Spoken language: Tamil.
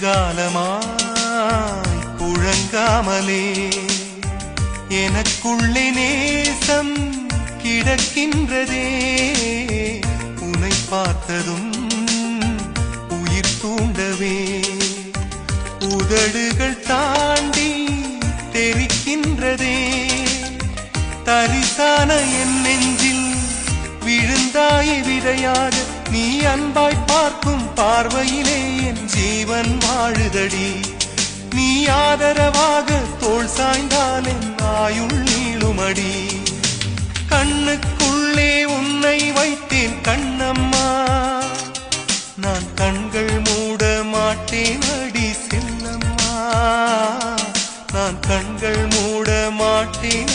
காலமாய் புழங்காமலே எனக்குள்ளே நேசம் கிடக்கின்றதே. உன்னை பார்த்ததும் உயிர் தூண்டவே உதடுகள் தாண்டி தெரிக்கின்றதே. தரிசான என் நெஞ்சில் விழுந்தாய் விதையாக, நீ அன்பாய் பார்க்கும் பார்வையிலே என் ஜீவன் வாழுதடி. நீ ஆதரவாக தோள் சாய்ந்தால் என் ஆயுள் நீளுமடி. கண்ணுக்குள்ளே உன்னை வைத்தேன் கண்ணம்மா, நான் கண்கள் மூட மாட்டேன் அடி செல்லம்மா, நான் கண்கள் மூட மாட்டேன்.